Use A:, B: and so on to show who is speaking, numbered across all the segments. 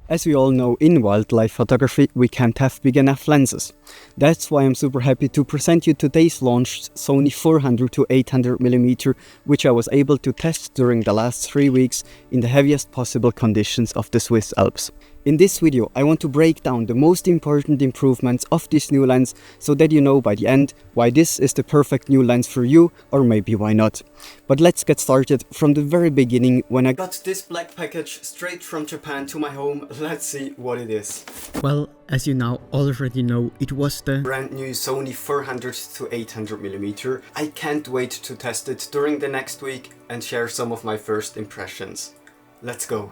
A: As we all know, in wildlife photography we can't have big enough lenses. That's why I'm super happy to present you today's launched Sony 400-800mm, which I was able to test during the last 3 weeks in the heaviest possible conditions of the Swiss Alps. In this video I want to break down the most important improvements of this new lens so that you know by the end why this is the perfect new lens for you, or maybe why not. But let's get started from the very beginning. When I got this black package straight from Japan to my home, let's see what it is. Well, as you now already know, it was the brand new Sony 400-800mm. I can't wait to test it during the next week and share some of my first impressions. Let's go.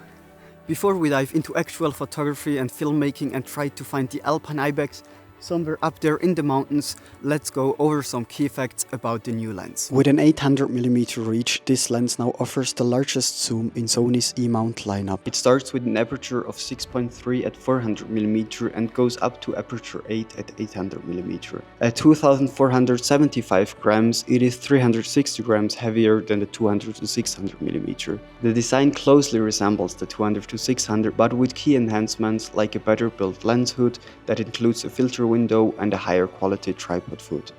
A: Before we dive into actual photography and filmmaking and try to find the Alpine Ibex somewhere up there in the mountains, let's go over some key facts about the new lens. With an 800mm reach, this lens now offers the largest zoom in Sony's E-mount lineup. It starts with an aperture of 6.3 at 400mm and goes up to aperture 8 at 800mm. At 2475 grams, it is 360 grams heavier than the 200-600mm. The design closely resembles the 200-600, but with key enhancements like a better built lens hood that includes a filter window and a higher quality tripod foot.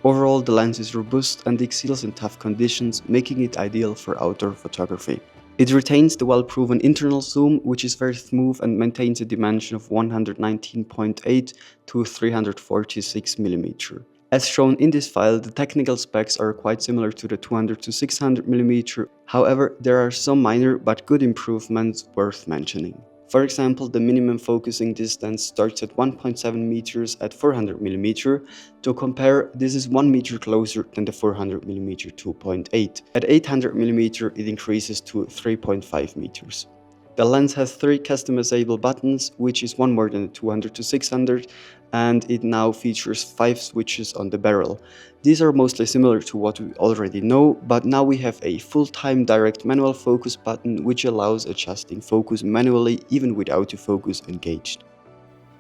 A: Overall, the lens is robust and excels in tough conditions, making it ideal for outdoor photography. It retains the well-proven internal zoom, which is very smooth and maintains a dimension of 119.8 to 346mm. As shown in this file, the technical specs are quite similar to the 200-600mm, however, there are some minor but good improvements worth mentioning. For example, the minimum focusing distance starts at 1.7 meters at 400mm. To compare, this is 1 meter closer than the 400mm 2.8. At 800mm, it increases to 3.5 meters. The lens has 3 customizable buttons, which is one more than the 200-600, and it now features 5 switches on the barrel. These are mostly similar to what we already know, but now we have a full-time direct manual focus button, which allows adjusting focus manually even with autofocus engaged.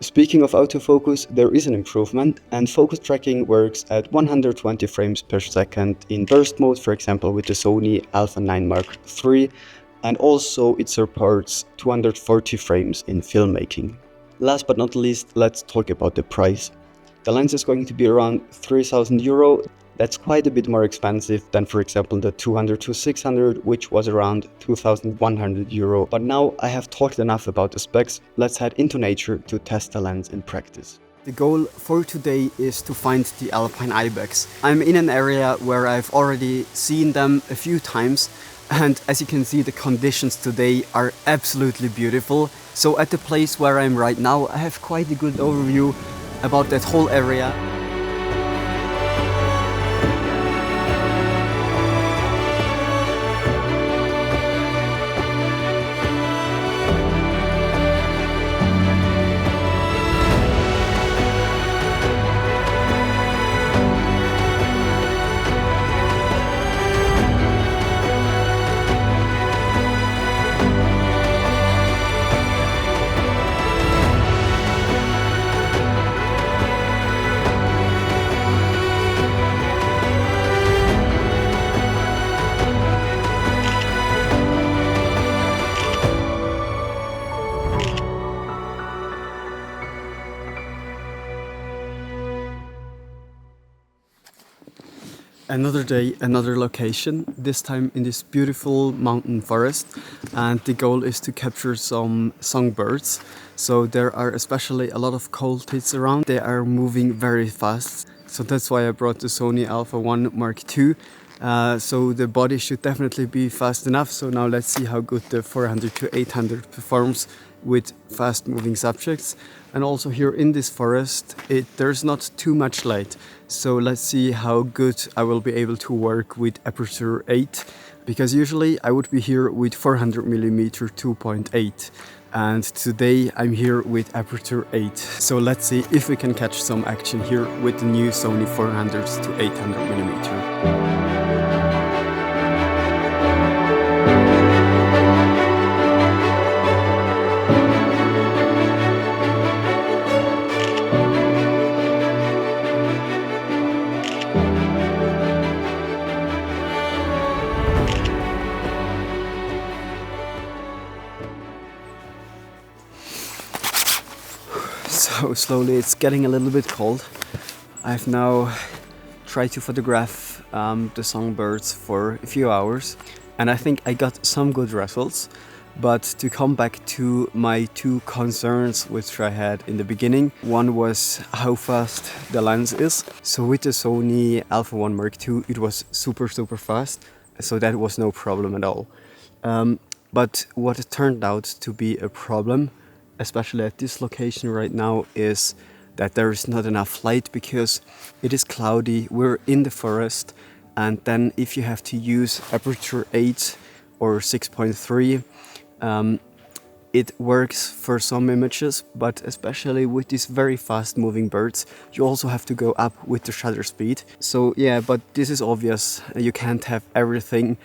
A: Speaking of autofocus, there is an improvement, and focus tracking works at 120 frames per second in burst mode, for example with the Sony Alpha 9 Mark III, and also it supports 240 frames in filmmaking. Last but not least, let's talk about the price. The lens is going to be around €3,000. That's quite a bit more expensive than, for example, the 200-600, which was around €2,100. But now I have talked enough about the specs. Let's head into nature to test the lens in practice. The goal for today is to find the Alpine Ibex. I'm in an area where I've already seen them a few times, and as you can see, the conditions today are absolutely beautiful. So at the place where I'm right now, I have quite a good overview about that whole area. Another day, another location, this time in this beautiful mountain forest, and the goal is to capture some songbirds. So there are especially a lot of cold tits around. They are moving very fast, so that's why I brought the Sony Alpha 1 Mark II. So the body should definitely be fast enough. So now let's see how good the 400-800 performs with fast moving subjects. And also here in this forest, there's not too much light. So let's see how good I will be able to work with aperture 8, because usually I would be here with 400mm 2.8. And today I'm here with aperture 8. So let's see if we can catch some action here with the new Sony 400-800mm. So slowly it's getting a little bit cold. I've now tried to photograph the songbirds for a few hours, and I think I got some good results. But to come back to my two concerns which I had in the beginning, one was how fast the lens is. So with the Sony Alpha 1 Mark II it was super fast, so that was no problem at all. But what turned out to be a problem, especially at this location right now, is that there is not enough light because it is cloudy, we're in the forest, and then if you have to use aperture 8 or 6.3, it works for some images, but especially with these very fast moving birds, you also have to go up with the shutter speed. So yeah, but this is obvious, you can't have everything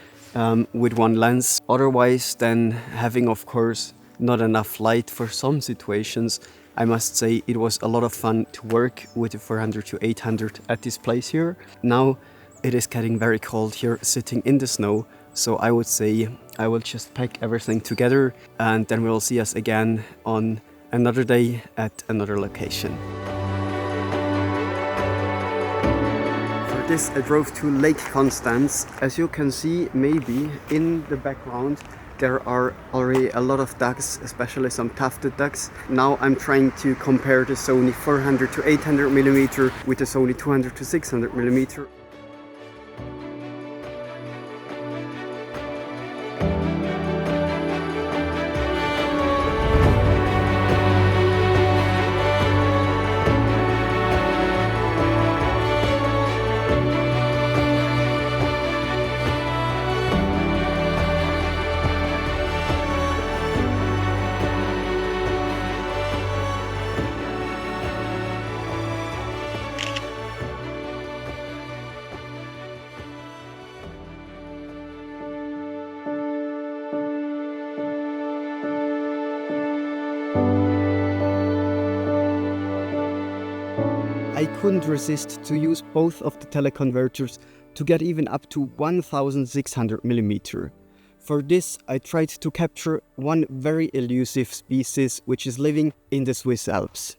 A: with one lens. Otherwise, then having, of course, not enough light for some situations, I must say it was a lot of fun to work with the 400-800 at this place here. Now it is getting very cold here sitting in the snow, so I would say I will just pack everything together and then we'll see us again on another day at another location. For this I drove to Lake Constance. As you can see, maybe in the background there are already a lot of ducks, especially some tufted ducks. Now I'm trying to compare the Sony 400-800mm with the Sony 200-600mm. I couldn't resist to use both of the teleconverters to get even up to 1600mm. For this I tried to capture one very elusive species which is living in the Swiss Alps.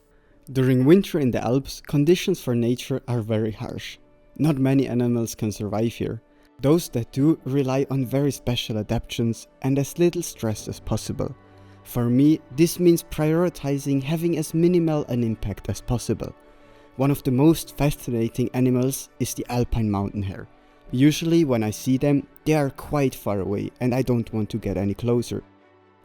A: During winter in the Alps, conditions for nature are very harsh. Not many animals can survive here. Those that do rely on very special adaptations and as little stress as possible. For me, this means prioritizing having as minimal an impact as possible. One of the most fascinating animals is the alpine mountain hare. Usually when I see them, they are quite far away and I don't want to get any closer.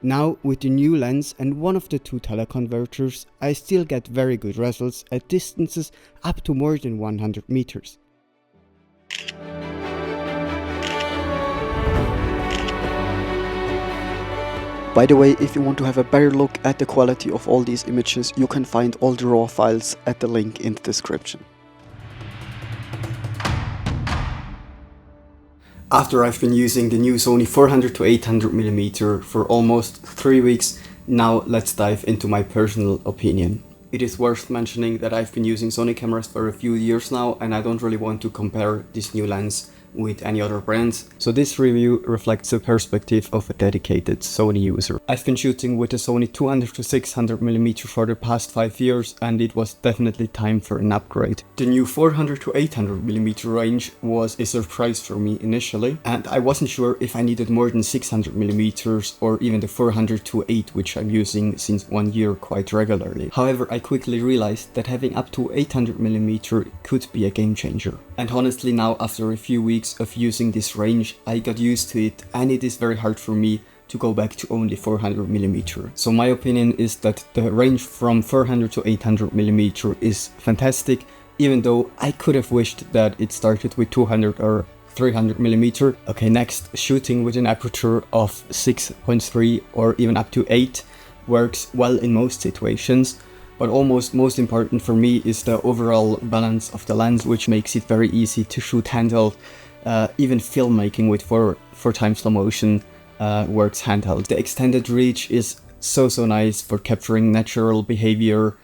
A: Now with the new lens and one of the two teleconverters, I still get very good results at distances up to more than 100 meters. By the way, if you want to have a better look at the quality of all these images, you can find all the raw files at the link in the description. After I've been using the new Sony 400-800mm for almost 3 weeks, now let's dive into my personal opinion. It is worth mentioning that I've been using Sony cameras for a few years now and I don't really want to compare this new lens with any other brands. So this review reflects the perspective of a dedicated Sony user. I've been shooting with the Sony 200-600mm for the past 5 years and it was definitely time for an upgrade. The new 400-800mm range was a surprise for me initially and I wasn't sure if I needed more than 600mm or even the 400-8 which I'm using since 1 year quite regularly. However, I quickly realized that having up to 800mm could be a game changer. And honestly now, after a few weeks of using this range, I got used to it and it is very hard for me to go back to only 400mm. So my opinion is that the range from 400 to 800mm is fantastic, even though I could have wished that it started with 200 or 300mm. Okay, next, shooting with an aperture of 6.3 or even up to 8 works well in most situations. But almost most important for me is the overall balance of the lens, which makes it very easy to shoot handheld. Even filmmaking with 4x slow motion works handheld. The extended reach is so nice for capturing natural behavior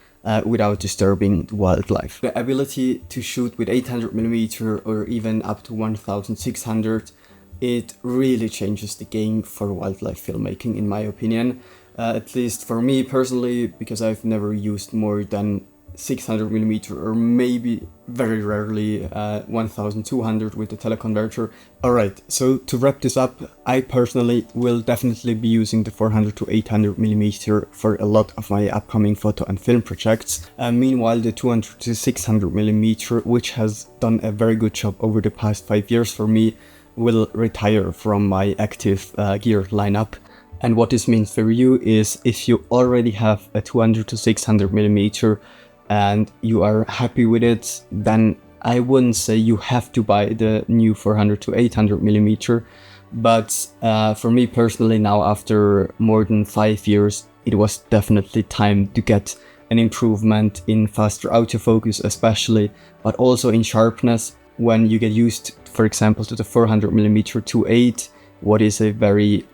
A: without disturbing wildlife. The ability to shoot with 800mm or even up to 1600, it really changes the game for wildlife filmmaking in my opinion. at least for me personally, because I've never used more than 600mm or maybe very rarely 1200 with the teleconverter. Alright, so to wrap this up, I personally will definitely be using the 400 to 800mm for a lot of my upcoming photo and film projects. Meanwhile, the 200 to 600mm, which has done a very good job over the past 5 years for me, will retire from my active gear lineup. And what this means for you is, if you already have a 200 to 600mm and you are happy with it, then I wouldn't say you have to buy the new 400 to 800mm. But for me personally, now after more than 5 years, it was definitely time to get an improvement in faster autofocus especially, but also in sharpness. When you get used, for example, to the 400mm 2.8, what is a very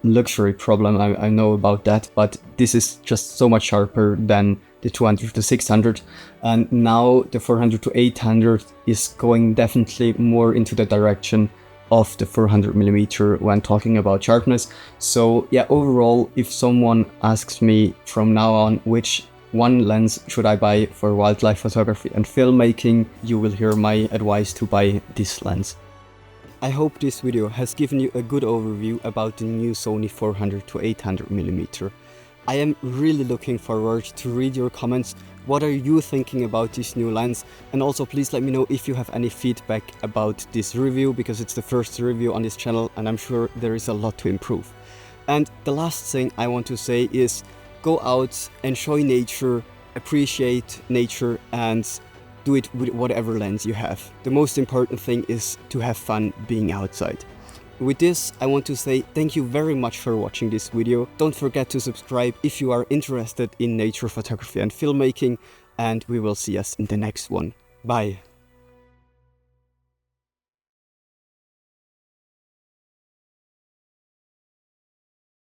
A: luxury problem, I know about that, but this is just so much sharper than the 200 to 600, and now the 400 to 800 is going definitely more into the direction of the 400mm when talking about sharpness. So yeah, overall, if someone asks me from now on which one lens should I buy for wildlife photography and filmmaking, you will hear my advice to buy this lens. I hope this video has given you a good overview about the new Sony 400 to 800mm. I am really looking forward to read your comments. What are you thinking about this new lens? And also please let me know if you have any feedback about this review, because it's the first review on this channel and I'm sure there is a lot to improve. And the last thing I want to say is, go out, enjoy nature, appreciate nature, and do it with whatever lens you have. The most important thing is to have fun being outside. With this, I want to say thank you very much for watching this video. Don't forget to subscribe if you are interested in nature photography and filmmaking, and we will see us in the next one. Bye.